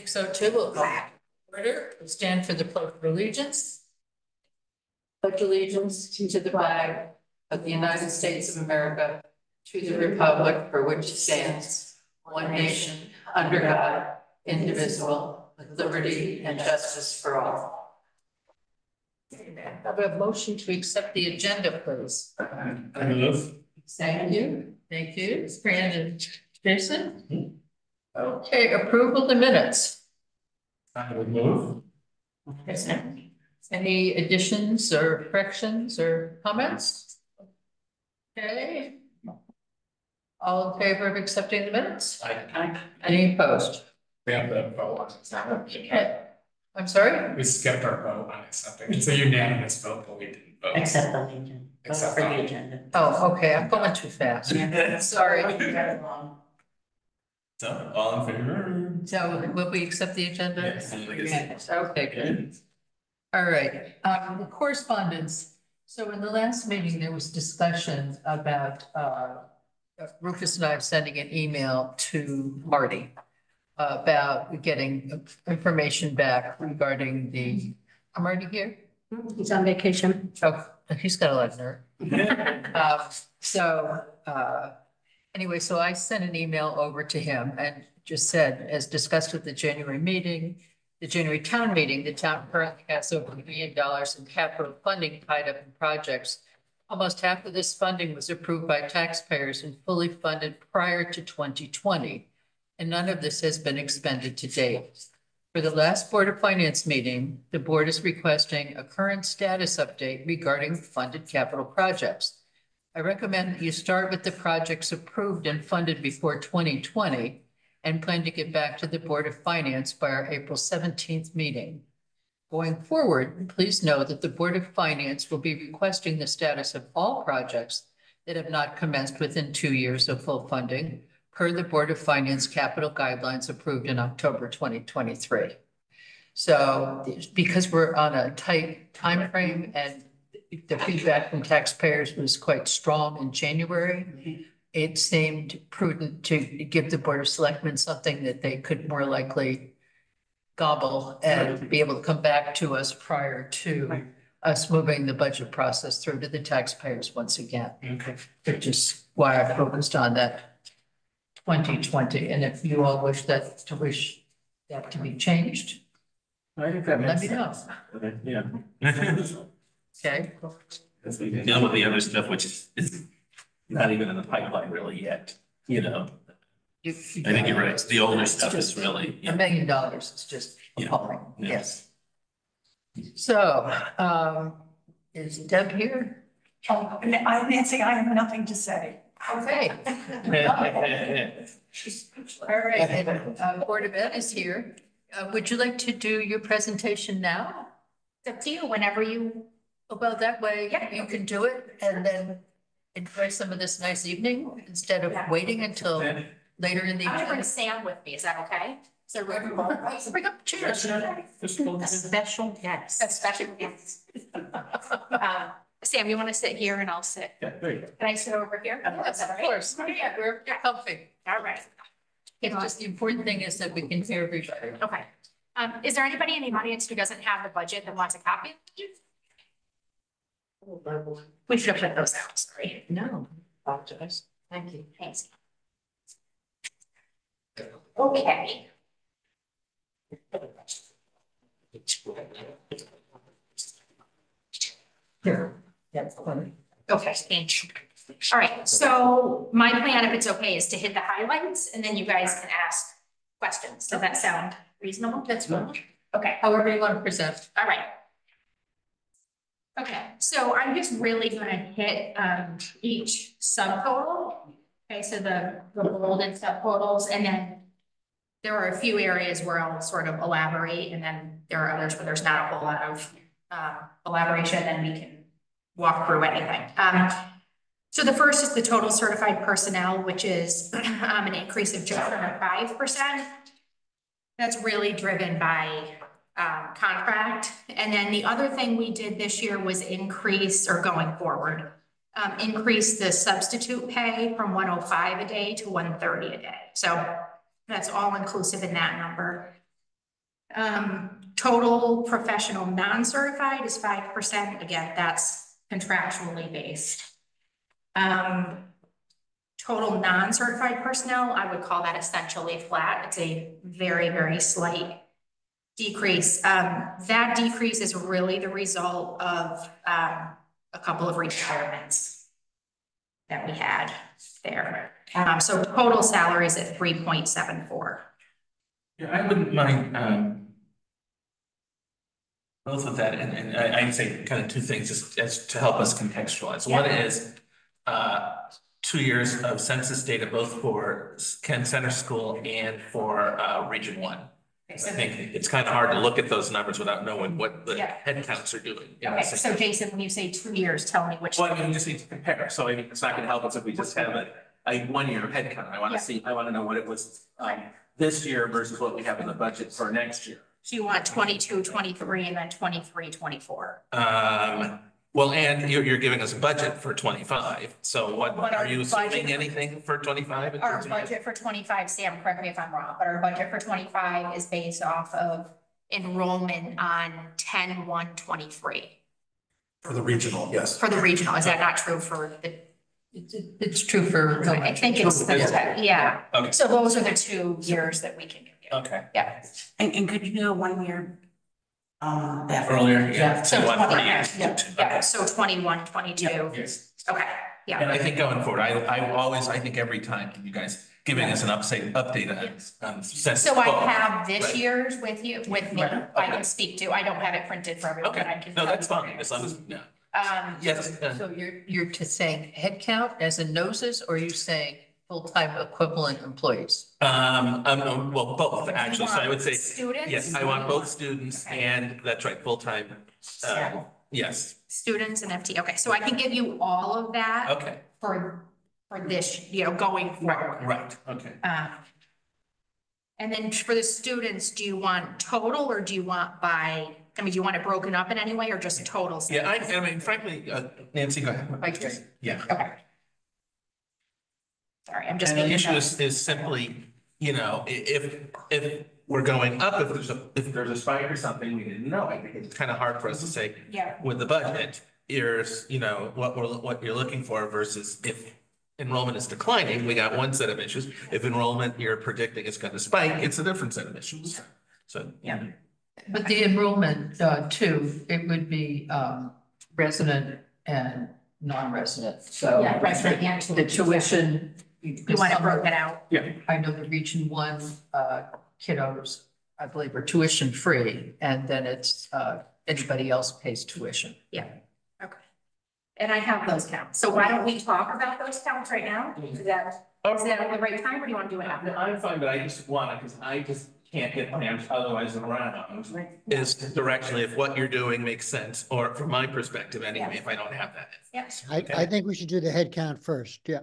6:02 will call order. We stand for the Pledge of Allegiance. Pledge allegiance to the flag of the United States of America, to the republic for which it stands, one nation, under God, indivisible, with liberty and justice for all. Have a motion to accept the agenda, please. I move. Thank you. Thank you. Brandon, Jason. Okay, approval of the minutes. I would move. Any additions or corrections or comments? Okay. All in favor of accepting the minutes? Aye. Any opposed? We have the vote on it. Okay. I'm sorry? We skipped our vote on accepting. It's a unanimous vote, but we didn't vote. Accept the agenda. Accept For the the agenda. Oh, okay, I'm going too fast. Sorry. So, all in favor? So will we accept the agenda? Yes. Yes, okay, good. All right, correspondence. So in the last meeting, there was discussion about Rufus and I sending an email to Marty about getting information back regarding the, am Marty here? He's on vacation. Oh, he's got a lot of nerve. Anyway, so I sent an email over to him and just said, as discussed at the January meeting, the January town meeting, the town currently has over $1 million in capital funding tied up in projects. Almost half of this funding was approved by taxpayers and fully funded prior to 2020, and none of this has been expended to date. For the last Board of Finance meeting, the board is requesting a current status update regarding funded capital projects. I recommend that you start with the projects approved and funded before 2020 and plan to get back to the Board of Finance by our April 17th meeting. Going forward, please know that the Board of Finance will be requesting the status of all projects that have not commenced within 2 years of full funding per the Board of Finance capital guidelines approved in October 2023. So because we're on a tight time frame and the feedback from taxpayers was quite strong in January, it seemed prudent to give the Board of Selectmen something that they could more likely gobble and be able to come back to us prior to us moving the budget process through to the taxpayers once again. Okay. Which is why I focused on that 2020. And if you all wish that to be changed, I think that let me know. Yeah. Okay. Deal with the other stuff, which is not even in the pipeline really yet, you know. I think you're right. The older stuff is really. $1 million is just appalling. Yeah. Yes. So, is Deb here? Oh, I'm Nancy, I have nothing to say. Okay. All right, and Board of Ed is here. Would you like to do your presentation now? It's up to you, whenever you. Well, that way Yeah. you can do it and then enjoy some of this nice evening instead of waiting until later in the I'm gonna bring evening. Sam with me, is that okay? So we're. Bring up chairs. A special guest. A special guest. Sam, you wanna sit here and I'll sit? Yeah, there you go. Can I sit over here? Yes, of course. Yeah, we're comfy. All right, It's just the important thing is that we can hear everybody. okay. Is there anybody in the audience who doesn't have the budget that wants a copy of the budget? We should have put those out, sorry. No, apologize. Thank you. Thanks. Okay. Here. That's funny. Okay, thank you. All right, so my plan, if it's okay, is to hit the highlights and then you guys can ask questions. Does that sound reasonable? That's fine. Okay, However you want to present. all right. Okay, so I'm just really gonna hit each subtotal. Okay, so the bolded subtotals, and then there are a few areas where I'll sort of elaborate, and then there are others where there's not a whole lot of elaboration, and we can walk through anything. So the first is the total certified personnel, which is an increase of just under 5%. That's really driven by contract. And then the other thing we did this year was increase, or going forward, increase the substitute pay from 105 a day to 130 a day. So that's all inclusive in that number. Total professional non-certified is 5%. Again, that's contractually based. Total non-certified personnel, I would call that essentially flat. It's a very, very slight decrease. That decrease is really the result of a couple of retirements that we had there. So total salary is at 3.74. Yeah, I wouldn't mind, both of that, and I'd say kind of two things just as to help us contextualize. Yeah. One is, 2 years of census data, both for Kent Center School and for, Region 1. I think it's kind of hard to look at those numbers without knowing what the Yeah. head counts are doing. Okay, so Jason, when you say 2 years, tell me which. Well, I mean, we just need to compare, so I mean, it's not gonna help us if we just have a 1 year head count. I wanna Yeah. see, I wanna know what it was, this year versus what we have in the budget for next year. So you want 22, 23, and then 23, 24. Well, and you're giving us a budget for 25, so what, But our are you budget- assuming anything for 25? Our budget for 25, Sam, correct me if I'm wrong, but our budget for 25 is based off of enrollment on 10/1/23 For the regional, yes. for the regional. Is that not true for the? It's true for. I think it's, yeah. Okay. So those are the 2 years that we can give you. Okay. Yeah. And could you do a 1 year? That Earlier, Yeah. yeah. So So 20, 3 years. yeah, so 21, 22. Yes. Okay, yeah. And I think going forward, I think every time you guys giving us an update on census. So I quo. have this Right. year's with me, Right, I okay. can speak to, I don't have it printed for everyone, but I Okay, can. no, tell that's you. fine, as long as, yeah. Yes. So you're to saying head count as in noses, or are you saying full-time equivalent employees? Well, both, actually, so I would say, Students? yes, I want both students Okay. and, that's right, full-time, Yeah. yes, Students and FT, okay, so I can give you all of that okay, for this, going forward. right, okay. And then for the students, do you want total or do you want do you want it broken up in any way or just total? Yeah, I mean, frankly, Nancy, go ahead. Okay. Yeah. Okay. Sorry, I'm just And the making issue notes. is simply, if we're going up, if there's a spike or something, we didn't know. I think it's kind of hard for us to say Yeah, with the budget, here's, what you're looking for versus if enrollment is declining, we got one set of issues. If enrollment you're predicting is going to spike, it's a different set of issues. So. Yeah. But the enrollment, too, it would be, resident and non-resident, so. yeah, resident and The tuition. tuition. You want it broken out? I know the Region 1 kiddos, I believe, are tuition free, and then it's anybody else pays tuition. Yeah, okay. And I have those counts. So why don't we talk about those counts right now? Is that the right time or do you want to do it after? I'm fine, but I just want to, because I just can't get plans otherwise around. Is directionally if what you're doing makes sense, or from my perspective anyway, if I don't have that. Yes. I think we should do the head count first, yeah.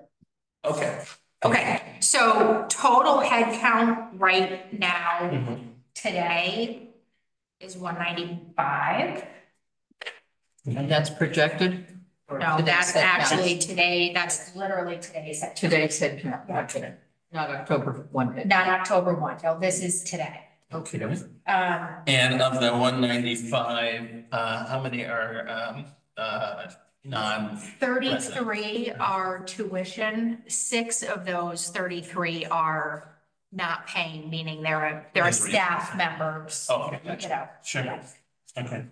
Okay. Okay, so total head count right now, Mhm. today is 195. And that's projected? Or No, today's that's head count? actually today, that's literally today's. head count. Today's head count, Yeah. okay. Not October 1. Not October 1, no, this is today. Okay. And of the 195, how many are non? 33 are tuition, 6 of those 33 are not paying, meaning they're a staff members. Oh, okay, gotcha. You know. Sure. Yeah. Okay.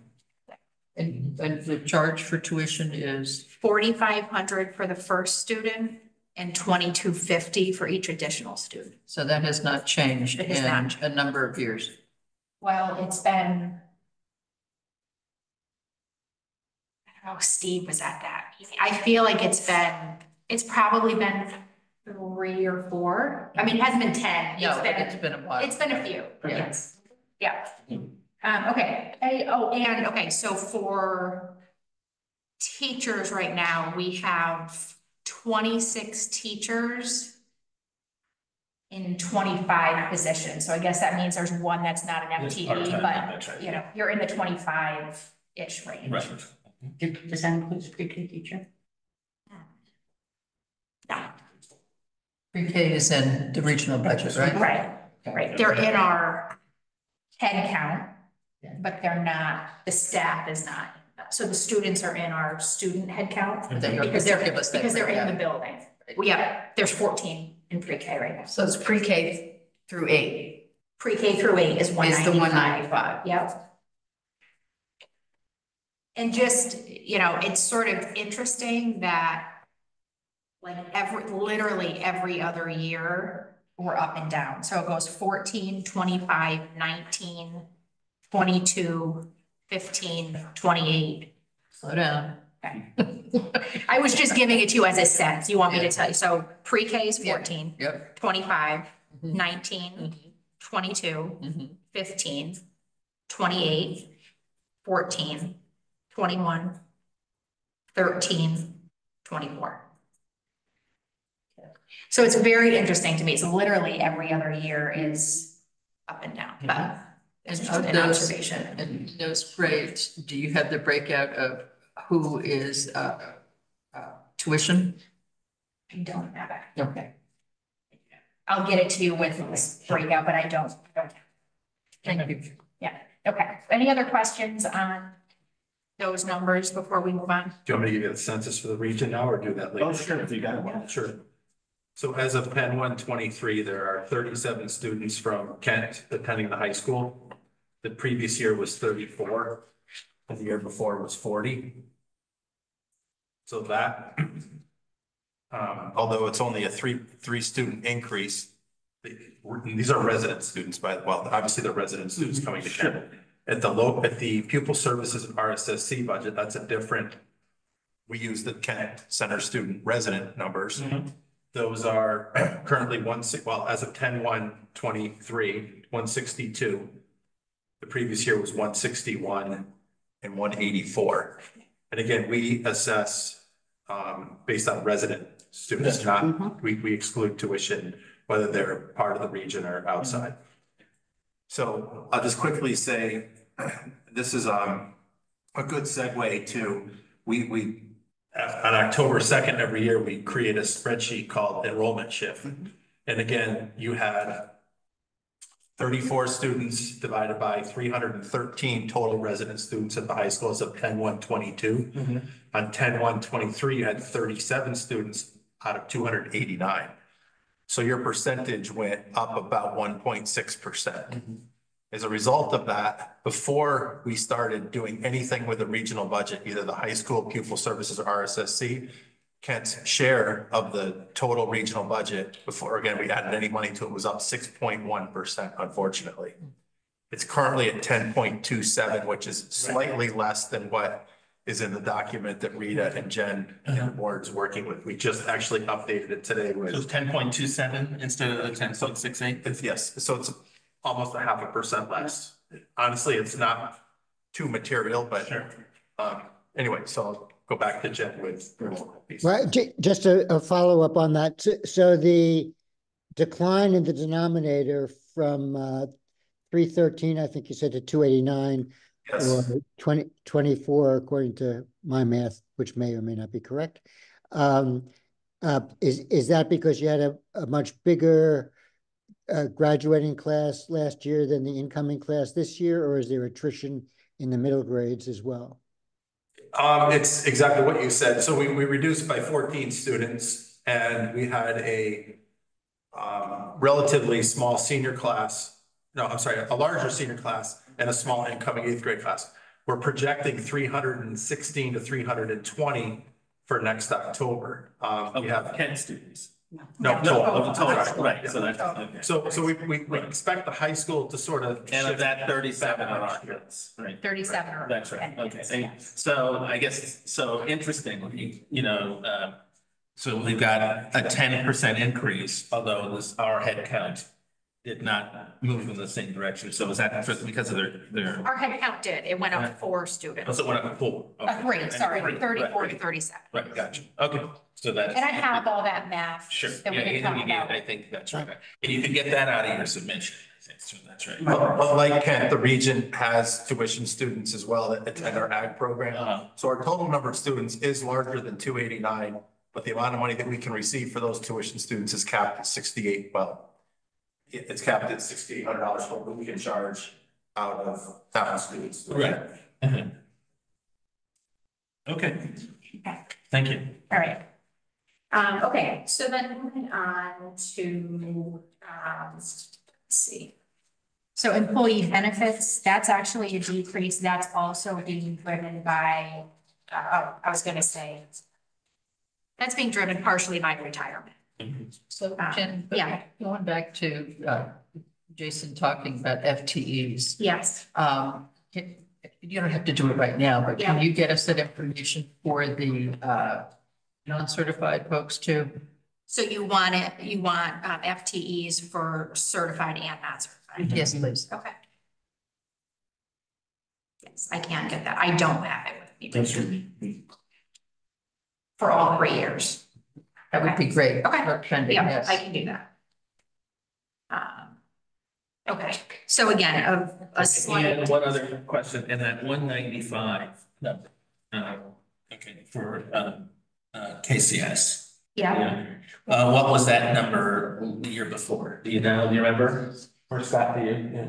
And the charge for tuition is, 4,500 for the first student and 2,250 for each additional student. so that has not changed It has in not. a number of years. Well, it's been. I don't know, Steve was at that. I feel like it's probably been 3 or 4. I mean, it hasn't been 10. No, It's it's been a while. It's been a few, Yeah. yes. Yeah. Okay, okay, so for teachers right now, we have 26 teachers in 25 positions. So I guess that means there's one that's not an It's FTE, part-time, but that's right. you know, you're in the 25-ish range. Right. Does that include pre-K teacher? No, Pre-K is in the regional budget, right? right. They're in our head count, but they're not, the staff is not. So the students are in our student head count because they're in the building. Well, yeah, there's 14 in pre-K right now. So it's pre-K through 8. Pre-K through 8 is 195. Is the 195. Yep. And just, you know, it's sort of interesting that like literally every other year we're up and down. So it goes 14, 25, 19, 22, 15, 28. Slow down. Okay. I was just giving it to you as a sense. You want me to tell you? So pre-K is 14, Yep. 25, Mhm. 19, Mhm. 22, Mhm. 15, 28, 14, 21, 13, 24. So it's very interesting to me. So literally every other year is up and down, but it's just Of an those- observation. And those grades, do you have the breakout of who is tuition? I don't have it. Okay. I'll get it to you with this breakout, but I don't. Thank you. Yeah, okay. Any other questions on those numbers before we move on? Do you want me to give you the census for the region now or do that later? Oh, sure, if you got one. Sure. So as of 10/1/23, there are 37 students from Kent attending the high school. The previous year was 34, and the year before was 40. So that, Although it's only a three student increase. these are resident students, well, obviously they're resident students coming to Kent. At the pupil services and RSSC budget, that's a different, We use the Kent Center student resident numbers. those are currently as of 10/1/23, 162. The previous year was 161. And 184. And again, we assess based on resident students, not, we exclude tuition, whether they're part of the region or outside. So I'll just quickly say, this is a good segue to, we On October 2nd, every year, we create a spreadsheet called enrollment shift. And again, you had 34 students divided by 313 total resident students at the high school as of 10/1/22. On 10/1/23, you had 37 students out of 289. So your percentage went up about 1.6%. As a result of that, before we started doing anything with the regional budget, either the high school pupil services or RSSC, Kent's share of the total regional budget, before again, we added any money to it, was up 6.1%, unfortunately. It's currently at 10.27, which is slightly less than what is in the document that Rita and Jen and the board's working with. We just actually updated it today So it's with, 10.27 instead of the 10.68? yes, so it's Almost 0.5% less. Honestly, it's not too material, but sure. anyway, so I'll go back to Jen with. Right, just a follow-up on that. So the decline in the denominator from 313, I think you said, to 289, Yes. or 24, according to my math, which may or may not be correct. Is that because you had a much bigger graduating class last year than the incoming class this year, or is there attrition in the middle grades as well? It's exactly what you said. So we reduced by 14 students and we had a relatively small senior class. No, I'm sorry, a larger senior class and a small incoming 8th grade class. We're projecting 316 to 320 for next October. We have Kent students. no total. Right, so that's, okay. So we expect the high school to sort of. And of shift that 37 back are next year. occupants, right? 37 are. That's right, okay. Yes, And yes. so I guess, so interestingly, so we've got a 10% increase, although our head count did not move in the same direction. So is that because of their, Our head count did. It went up 4 students. so it went up 4? Okay. 3, sorry, Right, 34 right, to 37. Right, gotcha. Okay, so that's. And I have all that math. Sure, That we yeah, can talk about. I think that's right. And you can get that out of your submission, I think, so that's right. But like Kent, the region has tuition students as well that attend our ag program. Uh-huh. So our total number of students is larger than 289, but the amount of money that we can receive for those tuition students is capped at 68. Well, it's capped at $6,800 for what we can charge out of town students. Right. Mhm. Okay, Okay. thank you. All right. Okay, so then moving on to, let's see. So employee benefits, that's actually a decrease. That's also being driven by, I was gonna say, that's being driven partially by retirement. So Ah, Jen, yeah. going back to Jason talking about FTEs. Yes. You don't have to do it right now, but can Yeah. you get us that information for the non-certified folks too? So you want FTEs for certified and not certified? Yes, please. Okay. Yes, I can get that. I don't have it with me. For all 3 years. That would be great. Okay. for pending, Yeah, yes. I can do that. Okay, so again, a slight, And one other question, and that 195 number, okay, for KCS. yeah, What was that number the year before? Do you know, do you remember? Or Scott, do you? Yeah.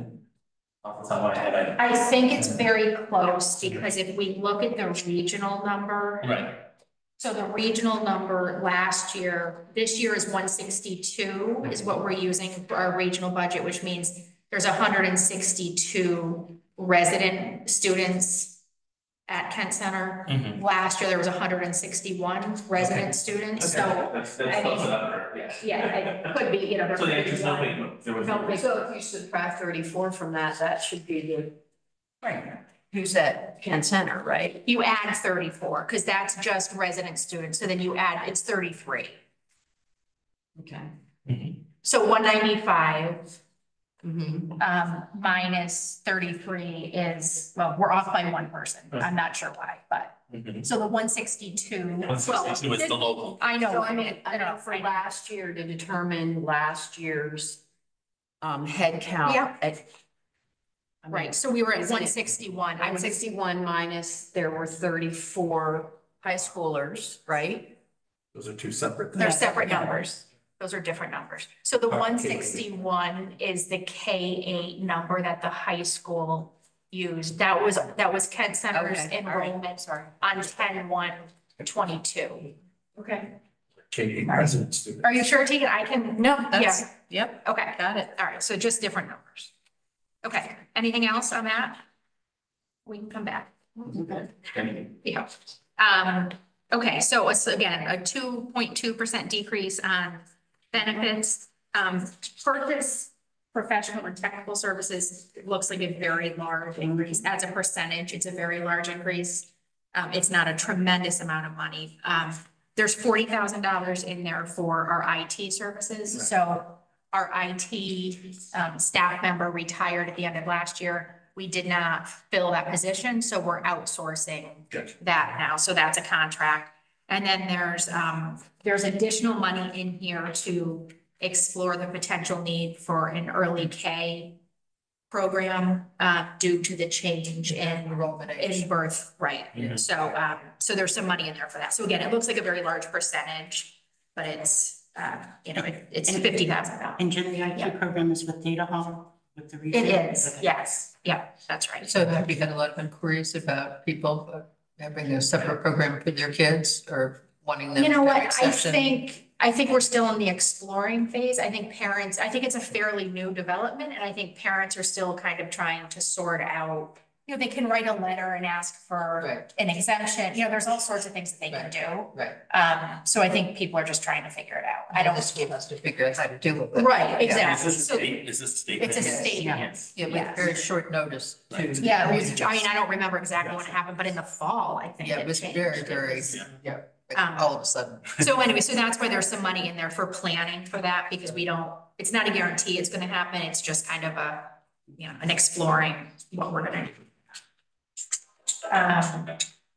Off the top of my head, I think it's very close because if we look at the regional number. Right. So the regional number last year, this year is 162 is what we're using for our regional budget, which means there's 162 resident students at Kent Center. Mhm. Last year, there was 161 resident students, so. That's I mean, close enough, yes. Yeah, it could be, you know. there So the could be answer's no one. big, there was No no. big- So if you subtract 34 from that, that should be the, Right. who's at Kent Center, right? You add 34, because that's just resident students, so then you add, it's 33. Okay. Mhm. So 195 Mhm. minus 33 is, well, we're off by one person. I'm not sure why, but, Mhm. so the 162. 162 is the local. I know, So I mean, I know know, for last year to determine last year's head count. Yeah. I mean, Right, so we were at Isn't it 161. I would 161 minus, there were 34 high schoolers, right? Those are two separate They're things. separate numbers. Those are different numbers. So the Okay. 161 is the K-8 number that the high school used. That was Kent Center's Okay, all right. enrollment on 10/1/22. Okay. K-8 resident students. Are you sure, Tegan? I can, No, yeah, that's, yep, okay, got it. all right, so just different numbers. Okay, anything else on that? We can come back. Yeah. Okay, so it's again, a 2.2% decrease on benefits. Purchase professional and technical services, it looks like a very large increase. As a percentage, it's a very large increase. It's not a tremendous amount of money. There's $40,000 in there for our IT services. So our IT staff member retired at the end of last year. We did not fill that position, so we're outsourcing Gotcha. that now. So that's a contract. And then there's additional money in here to explore the potential need for an early K program due to the change in Enrollment age. in birth, right? Mhm. So there's some money in there for that. So again, it looks like a very large percentage, but it's it's $50,000. And Jen, the IT program is with Data Hall, with the It region? is, Okay. yes, yeah, that's right. So have you had a lot of inquiries about people having a separate program for their kids or wanting them You to know have what, exception? I think we're still in the exploring phase. I think it's a fairly new development, and I think parents are still kind of trying to sort out, you know, they can write a letter and ask for Right. an exemption, you know, there's all sorts of things that they can Right. do. Right. So I think people are just trying to figure it out. I don't. The school has to figure out how to deal with it. Right, Is exactly. this a So, state, is this a state? it's a thing? state. Yes. Yeah, Yes. with very short notice too. yeah, I mean, I don't remember exactly when it happened, but in the fall, I think. Yeah, it was changed. very, It very, was- yeah, Um, all of a sudden. So anyway, so that's why there's some money in there for planning for that, because it's not a guarantee it's gonna happen, it's just kind of an exploring what we're gonna do.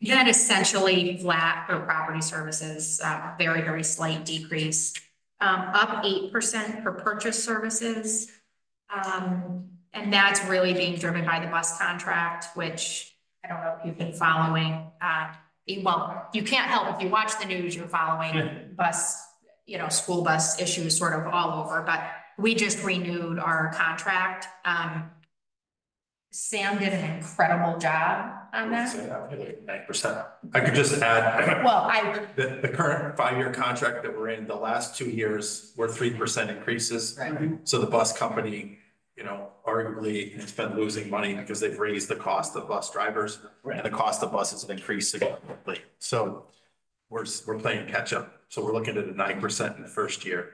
Then essentially flat for property services, very, very slight decrease. Up 8% for purchase services. And that's really being driven by the bus contract, which I don't know if you've been following. Well, you can't help if you watch the news, you're following school bus issues sort of all over, but we just renewed our contract. Sam did an incredible job on that. 9%. I could just add, Well, I, the current 5-year contract that we're in, the last 2 years were 3% increases. Right. So the bus company, you know, arguably has been losing money because they've raised the cost of bus drivers. And the cost of buses have increased significantly. So we're playing catch up. So we're looking at a 9% in the first year.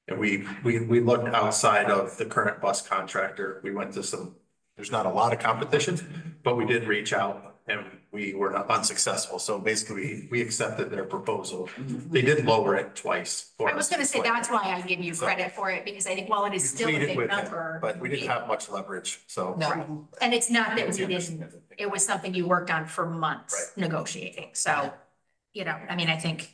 And we looked outside of the current bus contractor. We went to there's not a lot of competition, but we did reach out and we were not unsuccessful. So basically we accepted their proposal. They did lower it twice. I was gonna say, that's why I give you credit for it, because I think while it is still a Pleaded big with it, number. but we didn't have much leverage, so. No. And it's not that we didn't, it was something you worked on for months Right. negotiating, so, you know, I mean, I think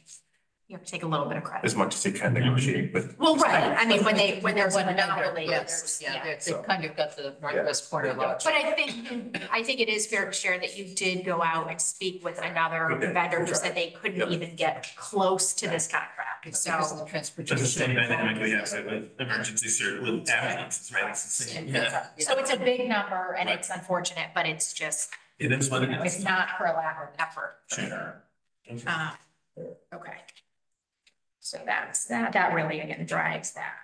you have to take a little bit of credit. As much as you can negotiate with. Well, right, I mean, when there's a One another, monopoly, yes, there's, yeah, yeah. they kind of got the northwest corner lot. But I think it is fair to share that you did go out and speak with another We did. vendor who said they couldn't Yep. even get close to this contract, Because of the so. transportation. Just the same dynamic we have with emergency service, with ambulances, right? It's the same. Yeah, So it's a big number and it's unfortunate, but it's just, it is what it you know, it's is. not for a lack of effort. Sure. Okay. So that's, that really again drives that.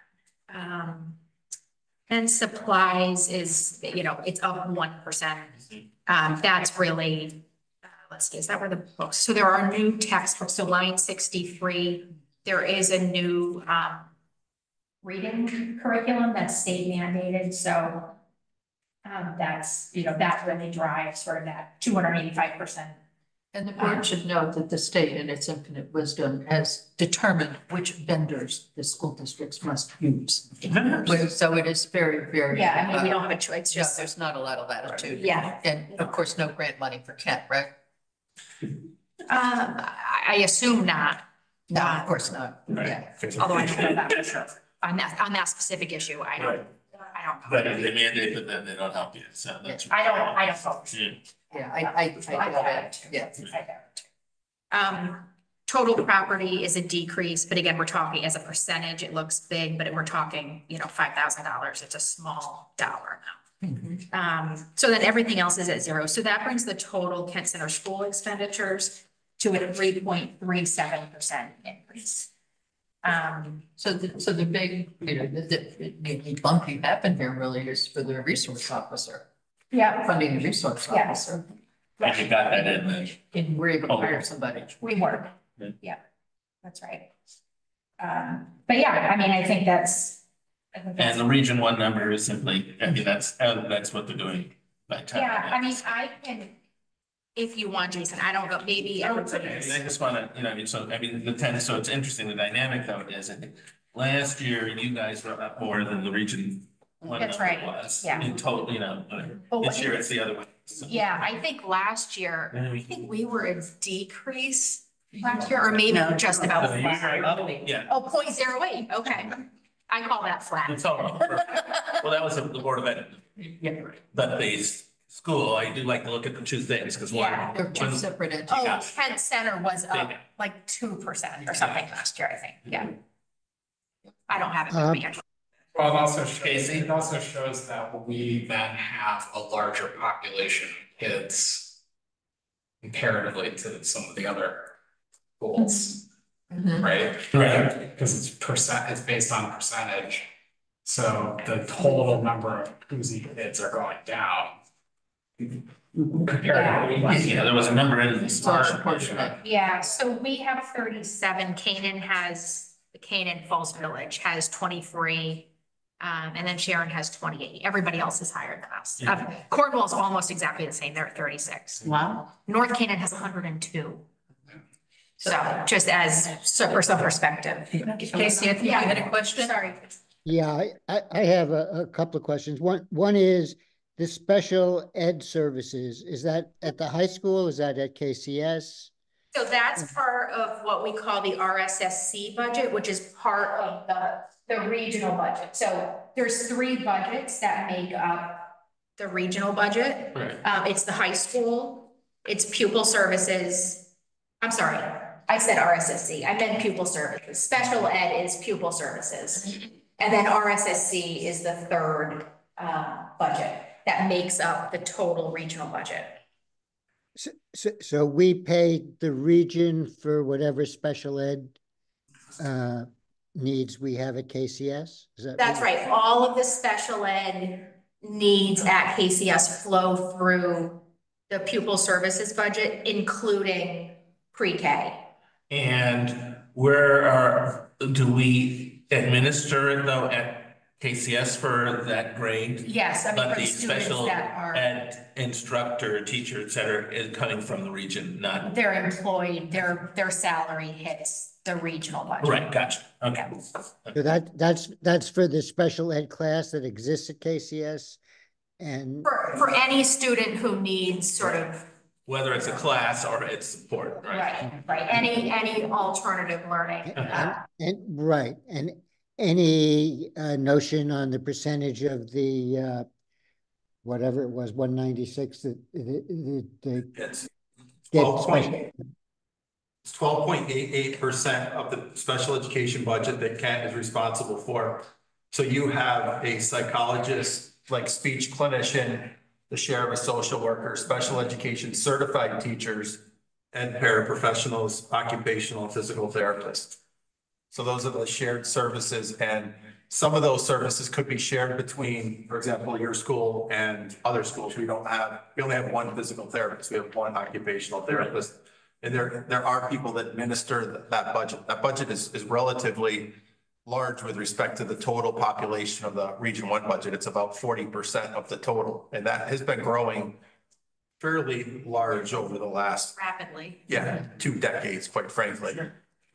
And supplies is, you know, it's up 1%. That's really, let's see, is that where the books? So there are new textbooks, so line 63, there is a new reading curriculum that's state mandated, so that's, you know, that really drives sort of that 285%. And the board should note that the state in its infinite wisdom has determined which vendors the school districts must use. So it is very, very. Yeah, I mean, we don't have a choice, it's Yeah, just, there's not a lot of latitude. yeah. And of course, no grant money for Kent, right? I assume not. No, of course not. Right. Yeah. Although I don't know that for sure. On that specific issue, I don't But know. they mandate, but then they don't help you, so that's. I don't know. For sure. Yeah. Yeah, I get it, yeah. Total property is a decrease, but again, we're talking as a percentage, it looks big, but we're talking, you know, $5,000. It's a small dollar amount. So then everything else is at zero. So that brings the total Kent Center school expenditures to a 3.37% increase. So the big, you know, the bump you happen here really is for the resource officer, Yeah, funding the resource Yeah. officer. And you got that in the. And we're able to hire somebody. we work. Yeah. Yeah, that's right. But yeah, I mean, I think that's. And the region one number is simply, I mean, that's what they're doing by time. Yeah, I mean, I can, if you want, Jason, I don't know, maybe. I just wanna, you know, I mean, so, I mean, so it's interesting, the dynamic though is, I think, last year, you guys were up more than the region one That's number right, was. yeah. In total, you know, But this year it's the other way. So- Yeah, I think last year, I think we were a decrease last year, or maybe just about So you're flat. up, yeah. Oh, 0.08, okay. I call that flat. It's all, well, that was the Board of Ed, but the school, I do like to look at the two things, because one. Yeah. They're two one- separate entities. Oh, Kent Center was up Big. like 2% or something last year, I think, yeah. I don't have it with me. Well, it also Casey? shows that we then have a larger population of kids comparatively to some of the other schools, Mhm. right? Right. Because it's based on percentage. So the total number of Cousy kids are going down. Comparatively. Yeah, there was a number in this. Disproportionate. Yeah, so we have 37, Canaan Falls Village has 23. And then Sharon has 28. Everybody else is higher than us. Cornwall's almost exactly the same. They're at 36. Wow. North Canaan has 102. So just as, so for some perspective. Casey, I think you had a question? Sorry. Yeah, I have a couple of questions. One is the special ed services. Is that at the high school? Is that at KCS? So that's part of what we call the RSSC budget, which is part of the regional budget. So there's 3 budgets that make up the regional budget. Right. It's the high school, it's pupil services. I'm sorry, I said RSSC, I meant pupil services. Special ed is pupil services. And then RSSC is the third budget. that makes up the total regional budget. So we pay the region for whatever special ed needs we have at KCS? Is that That's right. All of the special ed needs at KCS flow through the pupil services budget, including pre-K. And do we administer it though at KCS for that grade? Yes, I mean, But for the the students special that are, ed instructor, teacher, et cetera, is coming from the region, not, they're employed, their salary hits the regional budget. right, gotcha, okay. So that's for the special ed class that exists at KCS and For any student who needs sort of, Whether it's a class or it's support, right? right, any alternative learning. right, and any notion on the percentage of the whatever it was, 196 that It's get 12.88% of the special education budget that Kent is responsible for. So you have a psychologist, like speech clinician, the share of a social worker, special education certified teachers, and paraprofessionals, occupational and physical therapists. So those are the shared services, and some of those services could be shared between, for example, your school and other schools. We only have one physical therapist. We have one occupational therapist. And there are people that administer that budget. That budget is relatively large with respect to the total population of the Region 1 budget. It's about 40% of the total. And that has been growing fairly large over the last, Rapidly. 2 decades, quite frankly.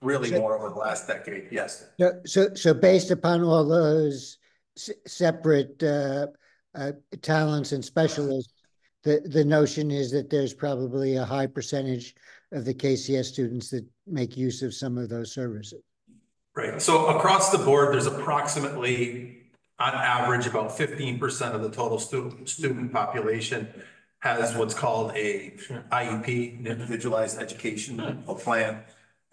Really more over the last decade, yes. so based upon all those separate talents and specialists, the notion is that there's probably a high percentage of the KCS students that make use of some of those services. Right. So across the board, there's approximately, on average, about 15% of the total student population has what's called a IEP, an individualized education plan.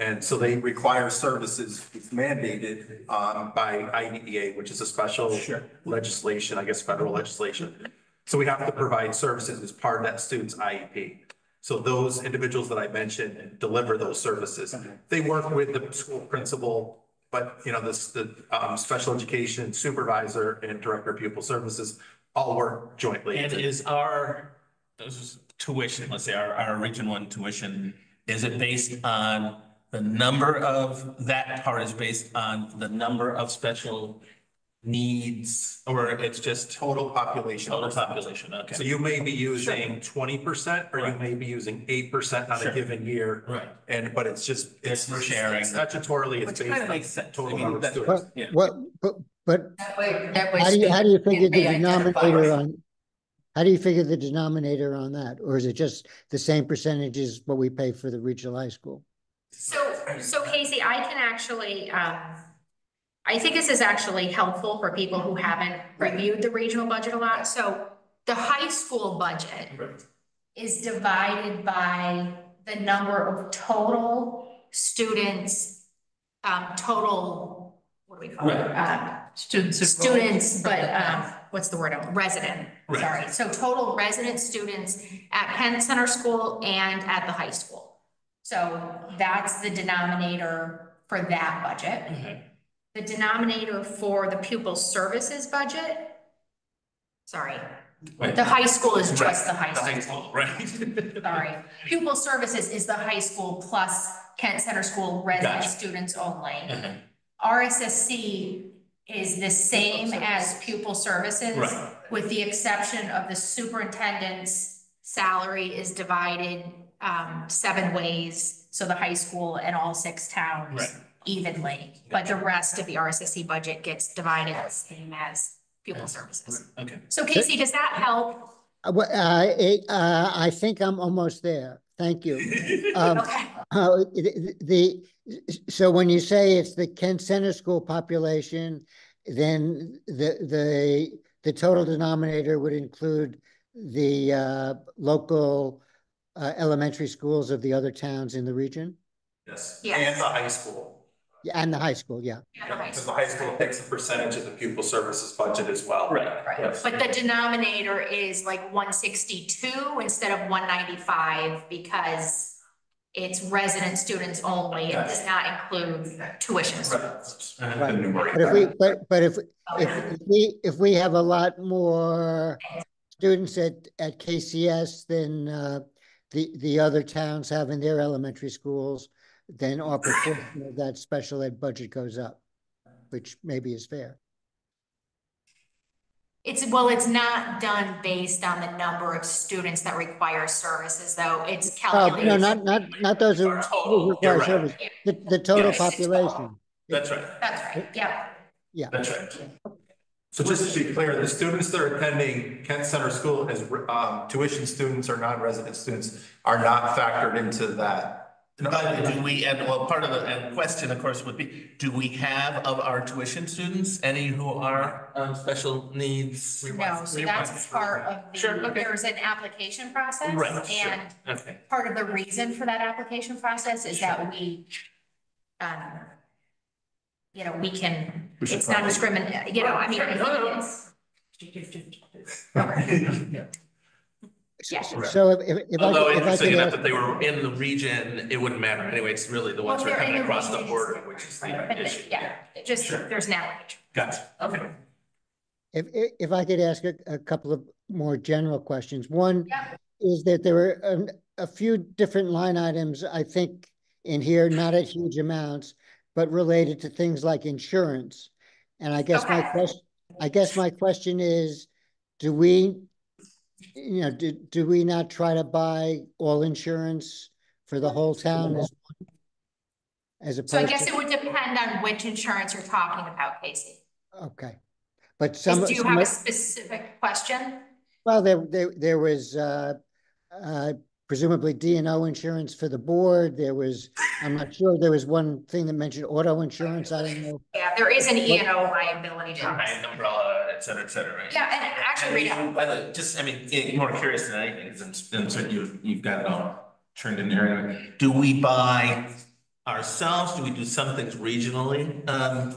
And so they require services. It's mandated by IDEA, which is a special legislation, I guess, federal legislation. So we have to provide services as part of that student's IEP. So those individuals that I mentioned deliver those services. They work with the school principal, but the special education supervisor and director of pupil services all work jointly. And is our tuition, let's say our Region 1 tuition, is it based on the number of, that part is based on the number of special needs, or it's just Total population. total population? So Okay. you may be using 20%, or you may be using 8% on Sure. a given year. Right. But it's just, it's For sharing. statutorily, it's Which based kind of on makes sense. total I mean, number of that's students. Yeah. But That way. how do you figure the students can be denominator identified. on? How do you figure the denominator on that? Or is it just the same percentage as what we pay for the regional high school? So Casey, I can actually, I think this is actually helpful for people who haven't reviewed the regional budget a lot. So the high school budget is divided by the number of total students, total, what do we call it? Students, but what's the word? Resident, Right. sorry. So total resident students at Penn Center School and at the high school. So that's the denominator for that budget. The denominator for the pupil services budget, sorry, Right. the high school is just the high The high school. school, right? Sorry, pupil services is the high school plus Kent Center School resident Gotcha. students only. Mhm. RSSC is the same as pupil services. Right. With the exception of the superintendent's salary is divided 7 ways. So the high school and all 6 towns Right. evenly, but the rest of the RSSC budget gets divided the same as pupil services. Okay. So Casey, does that help? I think I'm almost there. Thank you. Okay. So when you say it's the Kent Center School population, then the total denominator would include the local elementary schools of the other towns in the region? Yes. Yes. And the high school. Yeah, and the high school, yeah. Because the high school takes a percentage of the pupil services budget as well. Right. Right, but the denominator is like 162 instead of 195 because it's resident students only. It does not include tuition. But if we, but if we have a lot more students at KCS than the other towns have in their elementary schools, then our proportion of that special ed budget goes up, which maybe is fair. It's not done based on the number of students that require services, though. It's Oh, calculated. no, not those who Total, require you're right. service, the total Yes. population. That's right. That's right, yeah. Yeah. That's right. So just to be clear, the students that are attending Kent Center School as tuition students or non-resident students are not factored into that. But do we, and well, part of the and question, of course, would be, do we have of our tuition students, any who are special needs? No, so that's part of Sure, the, okay. there's an application process. Right, sure. And Okay. part of the reason for that application process is that we, we can, it's not discriminate, I mean, it's. Okay. Yeah. So if Although I interesting could enough ask, that they were in the region, it wouldn't matter anyway, it's really the ones who are Well, they're coming in the across the regions. border, which is the issue. Yeah, it just, there's an application. Gotcha, okay. if I could ask a couple of more general questions. One Yeah. is that there were a few different line items, I think, in here, not at huge amounts, but related to things like insurance. And I guess my question is, do we, do we not try to buy all insurance for the whole town as opposed to? So I guess it would depend on which insurance you're talking about, Casey. Okay, but Do you have a specific question? Well, there was presumably D&O insurance for the board. There was, I'm not sure, there was one thing that mentioned auto insurance. I don't know. Yeah, there is an E&O liability policy. Behind umbrella, et cetera, right? Yeah, and actually, Rita, Just, I mean, more curious than anything, because I'm certain you've got it all turned in here anyway. Do we buy ourselves? Do we do some things regionally?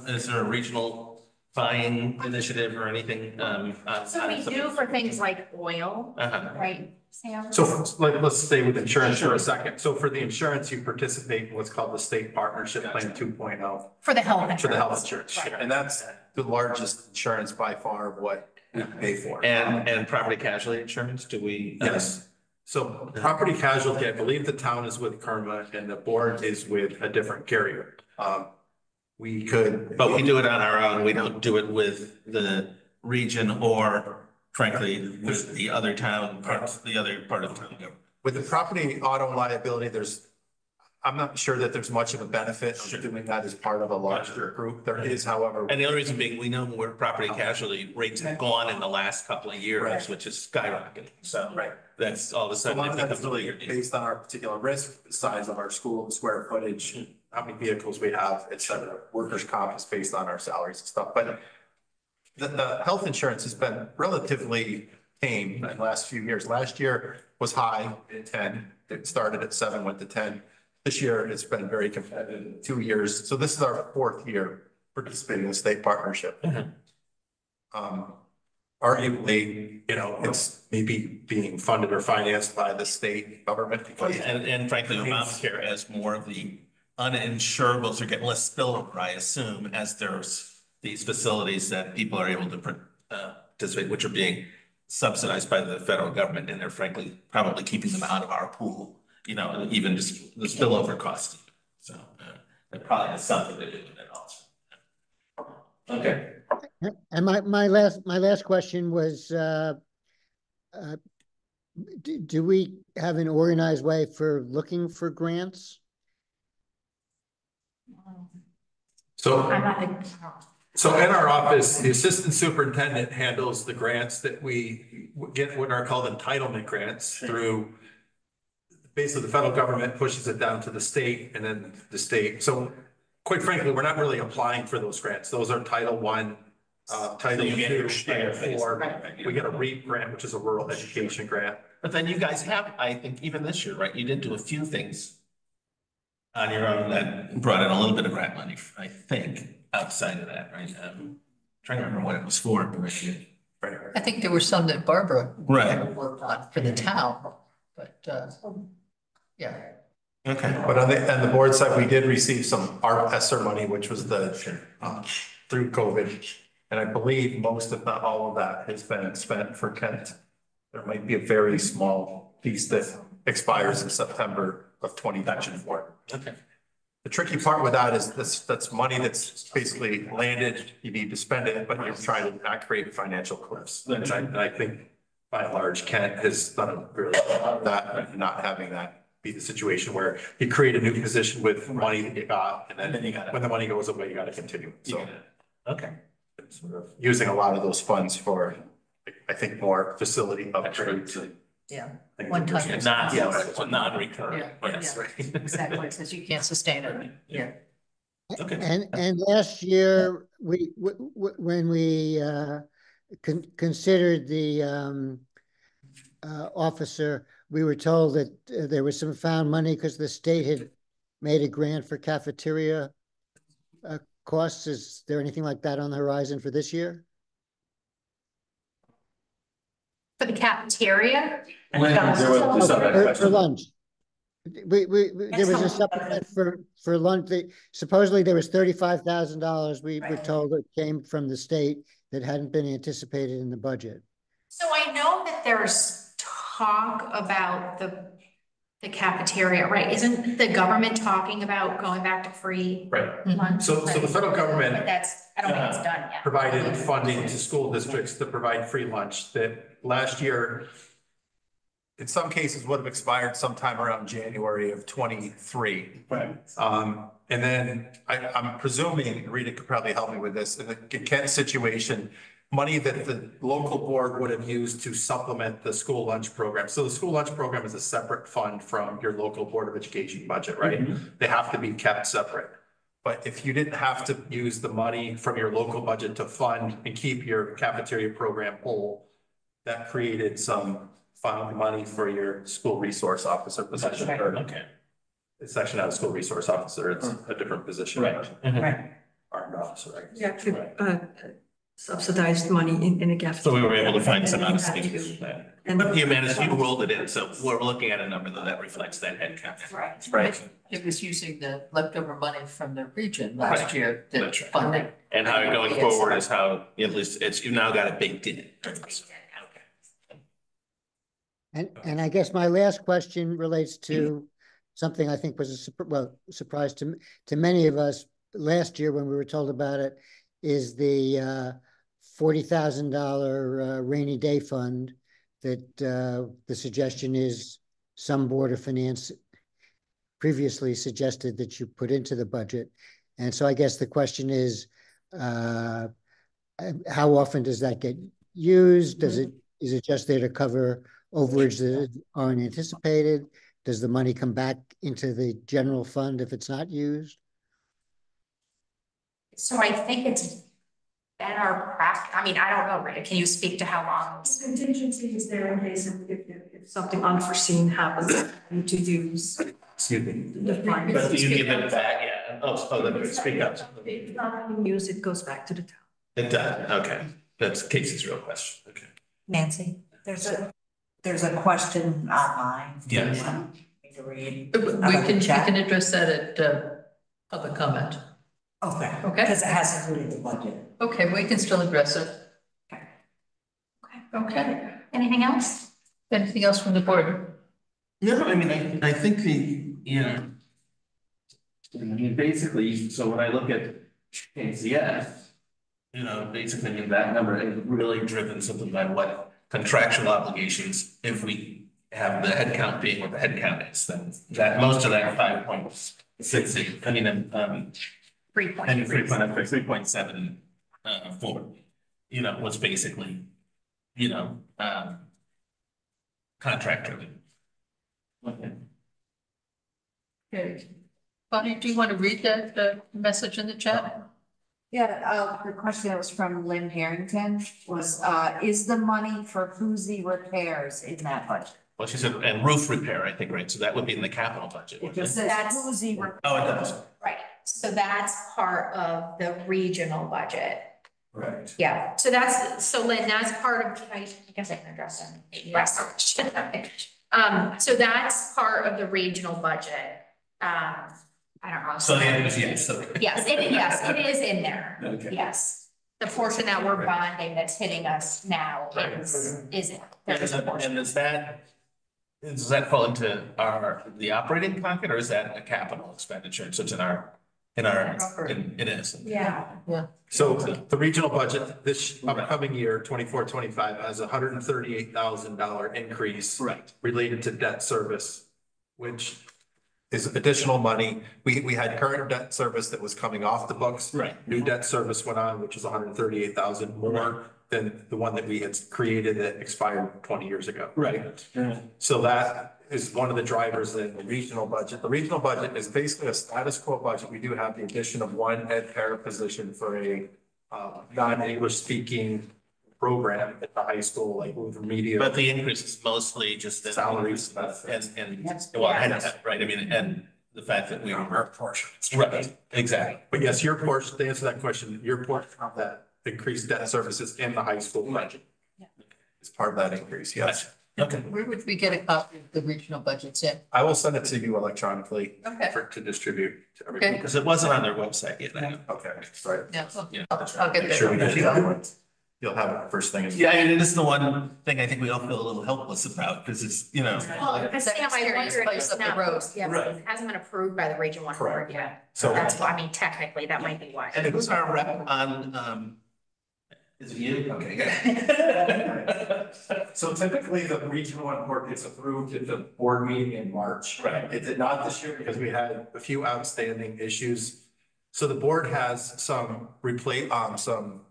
Is there a regional buying initiative or anything? so we do for things like oil, Uh-huh. right, Sam? So let's stay with insurance for a second. So for the insurance, you participate in what's called the State Partnership Plan 2.0 For the health insurance. for the health insurance. Right. And that's the largest insurance by far of what we pay for. And property casualty insurance, do we? Yes. So property casualty, I believe the town is with Kerma and the board is with a different carrier. We could. But we do it on our own. We don't do it with the region or frankly, with the other town parts, the other part of town government. With the property auto liability, I'm not sure that there's much of a benefit of doing that as part of a larger group. There is, however. And the only reason being, we know where property casualty rates have gone in the last couple of years, Right. which is skyrocketing. So Right. that's all of a So a sudden. lot it of that is becomes really bigger. based on our particular risk, the size of our school, the square footage, how many vehicles we have, et cetera. Workers' comp is based on our salaries and stuff, but the health insurance has been relatively tame in the last few years. Last year was high at 10. It started at 7, went to 10. This year, it's been very competitive, 2 years. So this is our 4th year participating in the state partnership. Arguably, it's maybe being funded or financed by the state government because. And frankly, Obamacare, as more of the uninsurables are getting less spillover, I assume, as there's these facilities that people are able to participate, which are being subsidized by the federal government, and they're frankly probably keeping them out of our pool, even just the spillover costs. So that probably has something to do with it also. Okay. And my last question was, do we have an organized way for looking for grants? So in our office, the assistant superintendent handles the grants that we get, what are called entitlement grants through. Basically, the federal government pushes it down to the state and then the state. So quite frankly, we're not really applying for those grants. Those are Title I, Title II, Title IV. We get a REAP grant, which is a rural education grant. But then you guys have, I think, even this year, right? You did do a few things on your own that brought in a little bit of grant money, I think, outside of that, right? Trying to remember what it was for. I think there were some that Barbara Right. worked on for the town, but, yeah. Okay. But on the board side, we did receive some ARP ESSER money, which was through COVID. And I believe most, if not all of that has been spent for Kent. There might be a very small piece that expires in September of 2024. Okay. The tricky part with that is that's money that's basically landed, you need to spend it, but you're trying to not create financial cliffs. And I think by and large, Kent has done a really good job of that, not having that be the situation where you create a new position with money that you got, and then when the money goes away, you got to continue. So, okay. Sort of using a lot of those funds for, I think, more facility upgrades. Yeah. Things One that time. we're- Not, yeah, non-recurring. Yeah, Yes, yeah. right. Exactly, because you can't sustain it. Yeah. Okay. And last year, when we considered the officer, we were told that there was some found money because the state had made a grant for cafeteria costs. Is there anything like that on the horizon for this year? For the cafeteria? For lunch. There was a supplement for lunch. Supposedly there was $35,000 we were told that came from the state that hadn't been anticipated in the budget. So I know that there's talk about the cafeteria, right? Isn't the government talking about going back to free Right. lunch? So the federal government But I don't think it's done yet. provided funding to school districts to provide free lunch that last year, in some cases, would have expired sometime around January of 23. Right. And then I'm presuming, Rita could probably help me with this, in the Kent situation, money that the local board would have used to supplement the school lunch program. So the school lunch program is a separate fund from your local Board of Education budget, right? They have to be kept separate. But if you didn't have to use the money from your local budget to fund and keep your cafeteria program whole, that created some found money for your school resource officer position. Okay. It's actually not a school resource officer, it's a different position. Right. Right. Armed officer, right? Yeah, subsidized money in a cafeteria. So we were able to find some And out then of you state. had to- But you managed, you rolled it in, so we're looking at a number that reflects that head count. Right. It was using the leftover money from the region last Right. year that That's right. funded. And how going forward is how, at least you've now got it baked in. And I guess my last question relates to something I think was surprise to many of us last year when we were told about it, is the $40,000 rainy day fund that the suggestion is some Board of Finance previously suggested that you put into the budget. And so I guess the question is, how often does that get used? Is it just there to cover overage that aren't anticipated? Does the money come back into the general fund if it's not used? So I think it's been our practice. I mean, I don't know, Rita, can you speak to how long? Contingency is there in case if something unforeseen happens, you need to use Excuse me. the fund. But do you give it back? Yeah. Oh, let me speak up. If not being used, it goes back to the town. It does, okay. That's Casey's real question, okay. Nancy, there's a question online. Do you Yes. want me to read? We can address that at public comment. Okay. Okay. Because it has to do with the budget. Okay, we can still address it. Okay. Anything else? Anything else from the board? No, I mean, I think basically, so when I look at KCS, basically that number is really driven simply by what contractual obligations, if we have the head count being what the head count is, then that most of that 5.68, I mean, 3.7, was basically, contract driven. Okay. Bonnie, do you want to read the message in the chat? Yeah, the question that was from Lynn Harrington was, is the money for Whoosy repairs in that budget? Well, she said, and roof repair, I think, right? So that would be in the capital budget. It wouldn't just it? says That's- Cozy. Oh, it does. Right, so that's part of the regional budget. Right. Yeah, so that's, so Lynn, that's part of, I guess I can address them. Yes. So that's part of the regional budget. I don't know. So the answer is yes, so. Yes, it is in there. Okay. Yes. The portion that we're bonding that's hitting us now is in. There is a portion. And does that fall into the operating pocket, or is that a capital expenditure? So it's it is. Yeah. So the regional budget this upcoming year, 24-25, has $138,000 increase. Right. Related to debt service, which is additional money. We had current debt service that was coming off the books. Right. New debt service went on, which is 138,000 more than the one that we had created that expired 20 years ago. Right. So that is one of the drivers in the regional budget. The regional budget is basically a status quo budget. We do have the addition of one ed para position for a non-English speaking program at the high school, like with remedial. But the increase is mostly just the Salaries. right, I mean, and the fact that we Our were, portion. right, exactly. But yes, your portion, to answer that question, your portion of that increased debt services in the high school budget is part of that increase, yes. Okay. Where would we get a copy of the regional budgets in? I will send it to you electronically Okay. to distribute to everybody. Okay. Because it wasn't on their website yet, I know. Okay, sorry. Yeah, Yeah. I'll get Make sure we that. get it. You'll have it first thing. Yeah, I mean, it is the one thing I think we all feel a little helpless about, because it's, you know. Well, because Sam, I Serious wonder if place it's up the not, road. yeah, Right. it hasn't been approved by the region one board Correct. yet. So That's why, I mean, technically, that might be why. And who's our rep on, is it you? Okay, good. So typically the regional one board gets approved at the board meeting in March. Right. It did not this year because we had a few outstanding issues. So the board has some some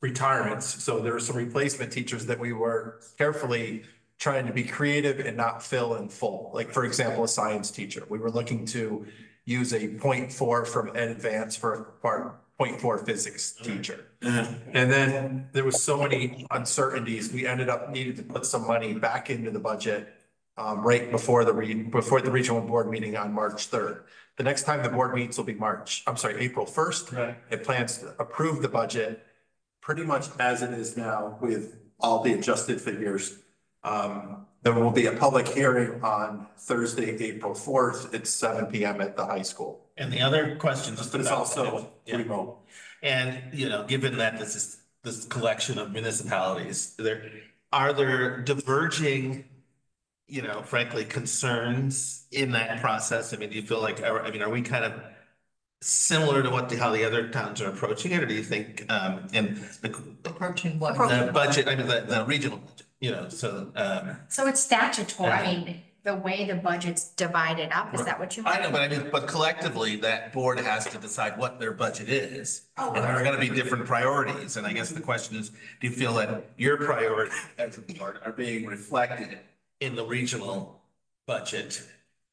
retirements. So there were some replacement teachers that we were carefully trying to be creative and not fill in full. Like, for example, a science teacher. We were looking to use a 0.4 from Ed Advance for our 0.4 physics teacher. And then there was so many uncertainties, we ended up needing to put some money back into the budget right before the regional board meeting on March 3rd. The next time the board meets will be April 1st. Right. It plans to approve the budget pretty much as it is now with all the adjusted figures. There will be a public hearing on Thursday, April 4th at 7 p.m. at the high school. And the other question, just But it's about. also Yeah. remote. And, you know, given that this collection of municipalities, are there diverging, you know, frankly, concerns in that process? I mean, do you feel like, are we kind of similar to how the other towns are approaching it, or do you think, Approaching what? the budget, the regional budget, you know, so, So it's statutory, I mean, the way the budget's divided up, is that what you? I know, but collectively, that board has to decide what their budget is. And there are gonna be different priorities, and I guess the question is, do you feel that your priorities as a board are being reflected in the regional budget?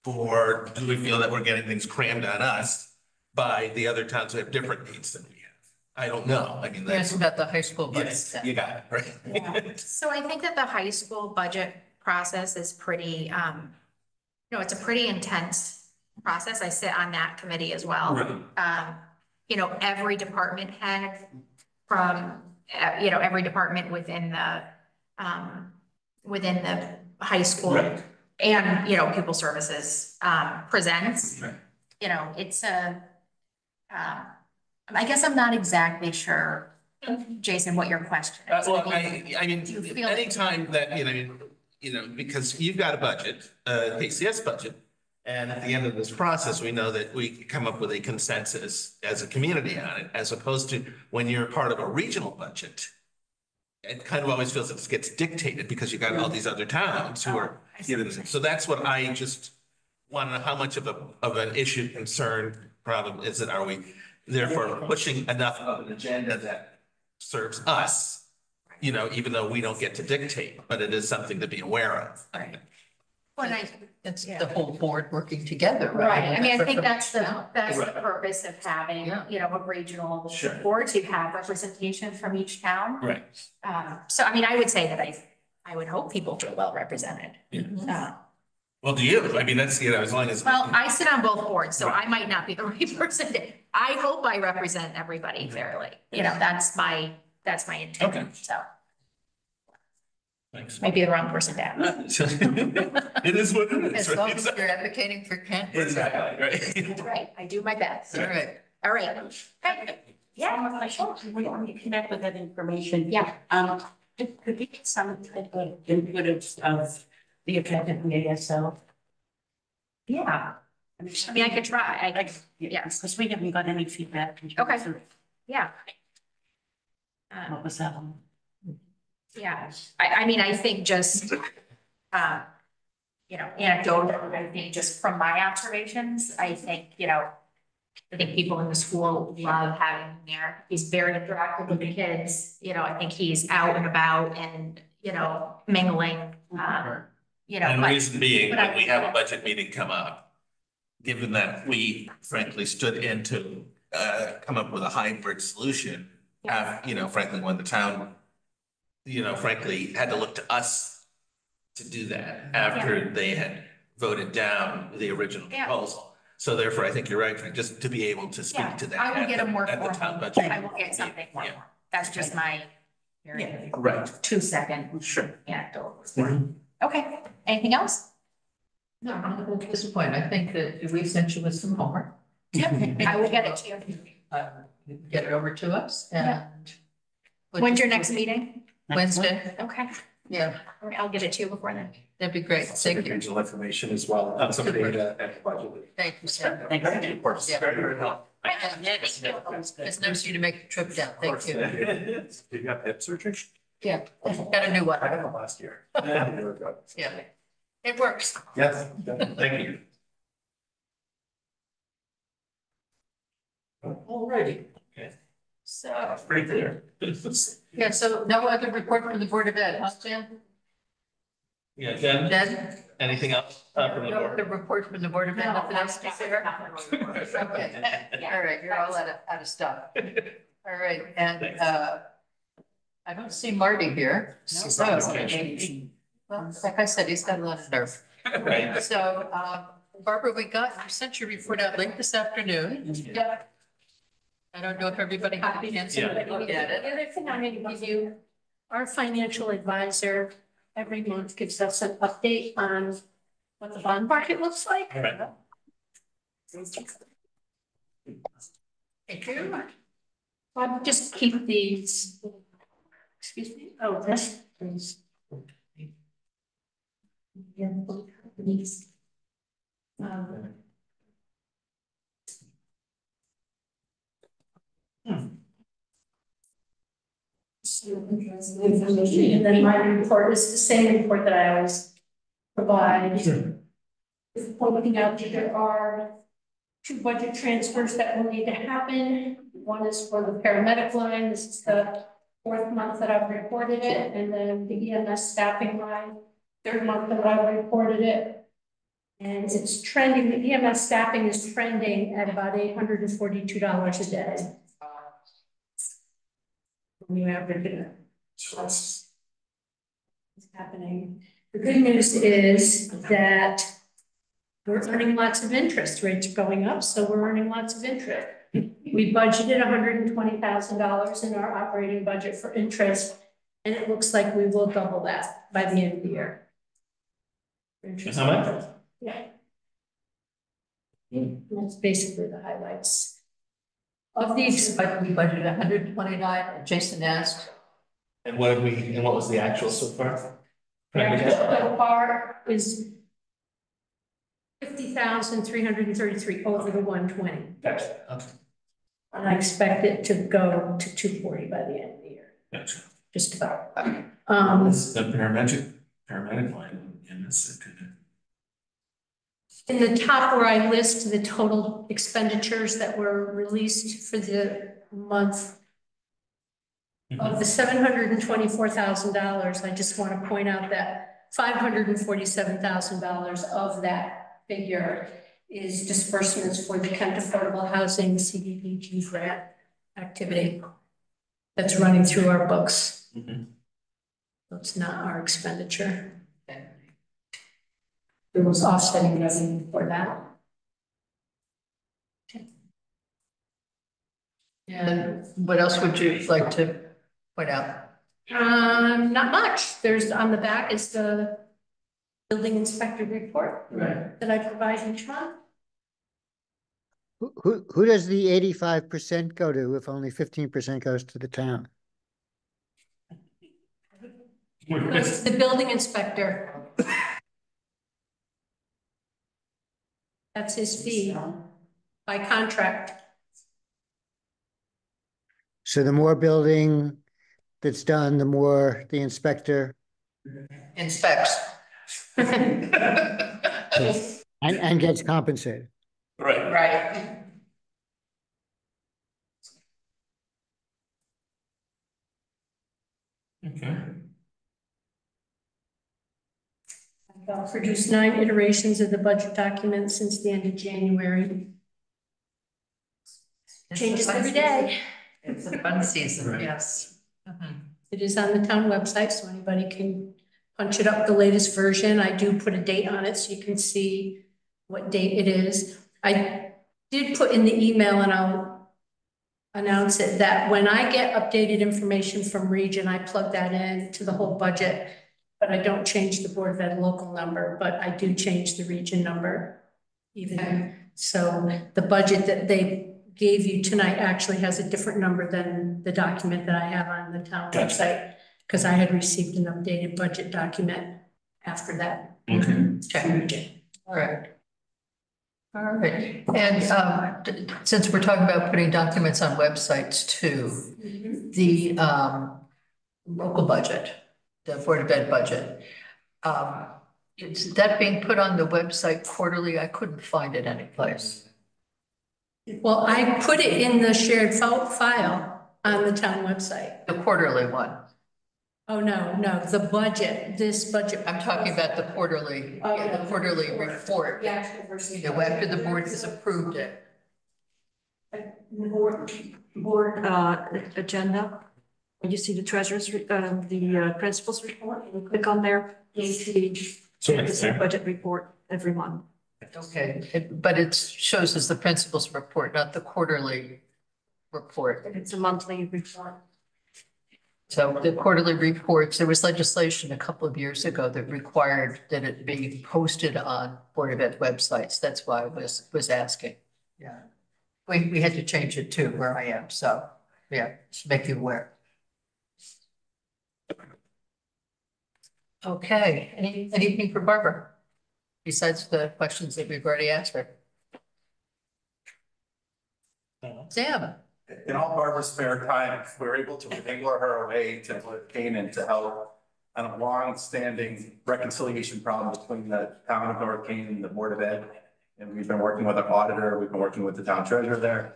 Or do we feel that we're getting things crammed on us by the other towns who have different needs than we have? I don't know, I mean, Yes, that's, about the high school budget. yes, you got it, right? Yeah. So I think that the high school budget process is pretty, it's a pretty intense process. I sit on that committee as well. Right. Every department head from, every department within the high school. Right. And, pupil services, presents. Right. It's I guess I'm not exactly sure, Jason, what your question is. Well, Do you feel- anytime that, because you've got a budget, KCS budget. And at the end of this process, we know that we come up with a consensus as a community on it, as opposed to when you're part of a regional budget. It kind of always feels like it gets dictated because you got all these other towns who are, so that's what I just want to know, how much of an issue, concern, problem is it? Are we therefore pushing enough of an agenda that serves us? Even though we don't get to dictate, but it is something to be aware of. Right. It's the whole board working together, right? Right, I mean, I think that's the Right. purpose of having, Yeah. a regional Sure. board to have representation from each town. Right. So I mean, I would say that I would hope people feel well represented. Well, do you? I mean, that's, as long as. Well, I sit on both boards, so I might not be the right person to, I hope I represent everybody fairly. That's my intent, Okay. so Thanks. might be the wrong person to ask. It is what it is, As long right? as you're advocating for Kent. Exactly, right. Right, I do my best. All right. All right. Okay. Yeah. When we connect with that information. Yeah. Could we get some type of input of the attendant in the ASL? Yeah. I mean, I could try. Yes, because we haven't got any feedback. in terms Okay. of Yeah. What was that one? Yeah, I mean, I think just, anecdotal, I think just from my observations, I think people in the school love having him there. He's very interactive with the kids, I think he's out and about and, mingling, And but- reason being, but when I- we have a budget meeting come up, given that we frankly stood in to come up with a hybrid solution, frankly, when the town, frankly, had to look to us to do that after they had voted down the original Yeah. proposal. So therefore, I think you're right, Frank, just to be able to Yeah, speak to that. I will at get the- a more at the town formal, budget I will get something more. Yeah. That's just my Yeah. Right. 2-second Sure. anecdote. Okay, anything else? No, at this point, I think that we sent you with some homework. Yep, I will get it to you. Get it over to us and. When's your next meeting? Wednesday, Okay, yeah, all right, I'll get it to you before then. that'd be great, thank you, Regional information as well, on some data and budget. thank you, Sam. Thank you. Of course, Yeah. very helpful. It's nice of you to make the trip down, thank you. Did you have hip surgery? Yeah, got a new one, I had it last year. yeah, it works. Yes, thank you. Alrighty. Okay. So, Pretty clear. yeah, so no other report from the Board of Ed, huh, Jan? Yeah, Jen, Jen? anything else from the No other board? report from the Board of Ed, nothing else to say? Okay, all right, you're all out of stuff. All right, and Thanks. I don't see Marty here. So, Okay. well, like I said, he's got a lot of nerve. Right. So, Barbara, you sent your report out late this afternoon. Yeah. I don't know if everybody had a chance to Yeah. look at it. The other thing I'm gonna give you, our financial advisor every month gives us an update on what the bond market looks like. Right. Thank you. I'll just keep these. Excuse me, oh, this is. Yeah, these. Information, and then my report is the same report that I always provide. If pointing out that there are 2 budget transfers that will need to happen. One is for the paramedic line, this is the 4th month that I've reported it, and then the EMS staffing line, 3rd month that I've reported it. And it's trending, the EMS staffing is trending at about $842 a day. When you average it. It's happening. The good news is that we're earning lots of interest. Rates are going up, so we're earning lots of interest. We budgeted $120,000 in our operating budget for interest, and it looks like we will double that by the end of the year. Interest. How much? Yeah. That's basically the highlights. Of these, But we budgeted 129, Jason asked. And what was the actual so far? so far is 50,333 over the 120. Gotcha, okay. And I expect it to go to 240 by the end of the year, Gotcha. just about. That's the paramedic line, and that's good. In the top where I list the total expenditures that were released for the month of the $724,000, I just want to point out that $547,000 of that figure is disbursements for the Kent Affordable Housing CDBG grant activity that's running through our books. So it's not our expenditure. There was offsetting revenue for that. And what else would you like to point out? Not much. There's, on the back is the building inspector report that I provide each month. Who does the 85% go to if only 15% goes to the town? It's the building inspector. That's his fee by contract. So the more building that's done, the more the inspector Inspects. and gets compensated. Right. Right. Okay. I've produced 9 iterations of the budget document since the end of January. Changes every day. It's a fun season, yes. It is on the town website, so anybody can punch it up, the latest version. I do put a date on it so you can see what date it is. I did put in the email, and I'll announce it, that when I get updated information from Region, I plug that in to the whole budget, but I don't change the Board of Ed local number, but I do change the Region number even. So the budget that they gave you tonight actually has a different number than the document that I have on the town website, because I had received an updated budget document after that. Okay. All right. All right. And since we're talking about putting documents on websites too, the local budget, the Board of Ed budget, is that being put on the website quarterly? I couldn't find it anyplace. Well, I put it in the shared file on the town website. The quarterly one. Oh, no, the budget, this budget. I'm talking about the quarterly, the quarterly report. The actual version. You know, after the board has approved it. Board agenda. You see the treasurer's, the principal's report, you click on there, you see the budget report every month. Okay, but it shows as the principal's report, not the quarterly report. It's a monthly report. So the quarterly reports, there was legislation a couple of years ago that required that it be posted on Board of Ed websites. That's why I was asking. Yeah. We had to change it too where I am, so yeah, just make you aware. Okay, anything for Barbara? Besides the questions that we've already asked her. Sam. In all Barbara's spare time, we were able to wrangle her away to Canaan to help on a long-standing reconciliation problem between the town of North Canaan and the Board of Ed. And we've been working with our auditor, we've been working with the town treasurer there.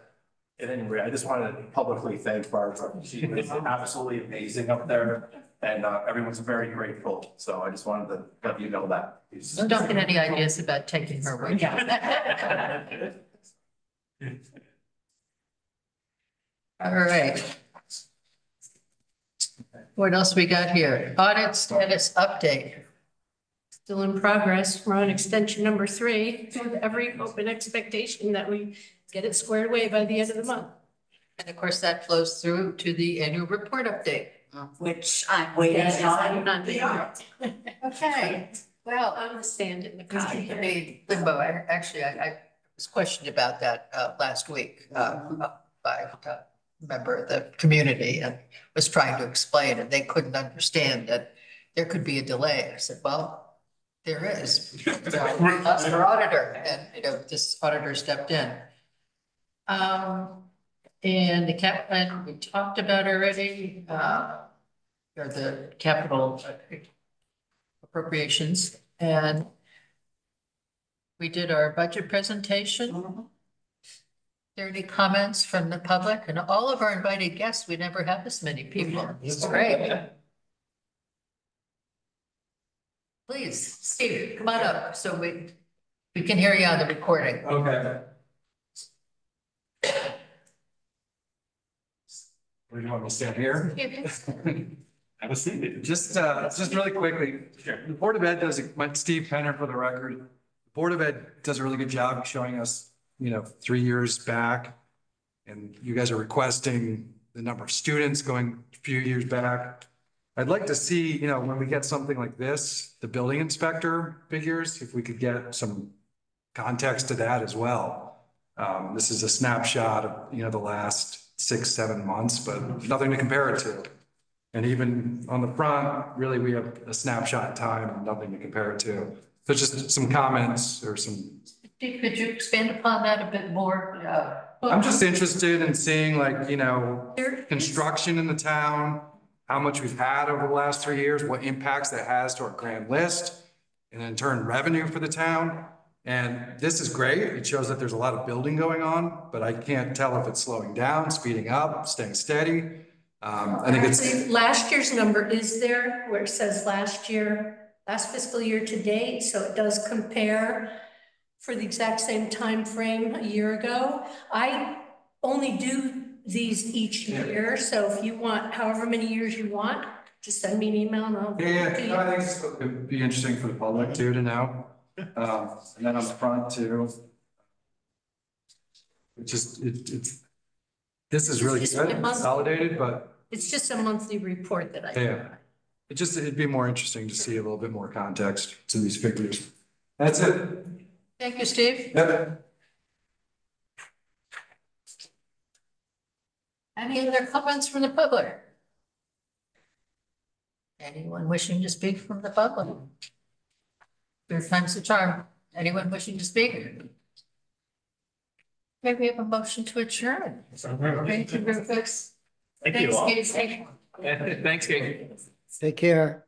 At any rate, I just wanted to publicly thank Barbara. She was absolutely amazing up there, and everyone's very grateful. So I just wanted to let you know that. So don't get any ideas about taking her away. All right. What else we got here? Audit status update. Still in progress. We're on extension number 3 with every hope and expectation that we get it squared away by the end of the month. And of course, that flows through to the annual report update. Which I'm waiting on. Okay, well, On the stand in the I country. mean, limbo, I was questioned about that last week by a member of the community, and was trying to explain, and they couldn't understand that there could be a delay. I said, well, there is. So, that's our auditor, and this auditor stepped in. And the cap plan we talked about already, or the capital appropriations, and we did our budget presentation. Are there any comments from the public? And all of our invited guests, we never have this many people. It's great. Please, Steve, come on up so we can hear you on the recording. Okay. Where do you want me to stand here? Have a seat. Just really quickly, the Board of Ed Steve Penner for the record. The Board of Ed does a really good job showing us, 3 years back. And you guys are requesting the number of students going a few years back. I'd like to see, when we get something like this, the building inspector figures, if we could get some context to that as well. This is a snapshot of, the last 6-7 months, but nothing to compare it to. And even on the front, really, we have a snapshot in time and nothing to compare it to. So just some comments or some. Could you expand upon that a bit more? I'm just interested in seeing construction in the town, how much we've had over the last 3 years, what impacts that has to our grand list, and in turn revenue for the town. And this is great. It shows that there's a lot of building going on, but I can't tell if it's slowing down, speeding up, staying steady. I think it's last year's number is there where it says last fiscal year to date. So it does compare for the exact same time frame a year ago. I only do these each year. So if you want however many years you want, just send me an email and I'll. Yeah, I think it would be interesting for the public too to know. And then on the front too. This is really good, consolidated, but. It's just a monthly report that I. Yeah. It'd be more interesting to see a little bit more context to these figures. That's it. Thank you, Steve. Yep. Any other comments from the public? Anyone wishing to speak from the public? Third time's the charm. Anyone wishing to speak? Maybe we have a motion to adjourn. Thank you, folks. Thank you all. Thanks, Thanks, Kate. Take care.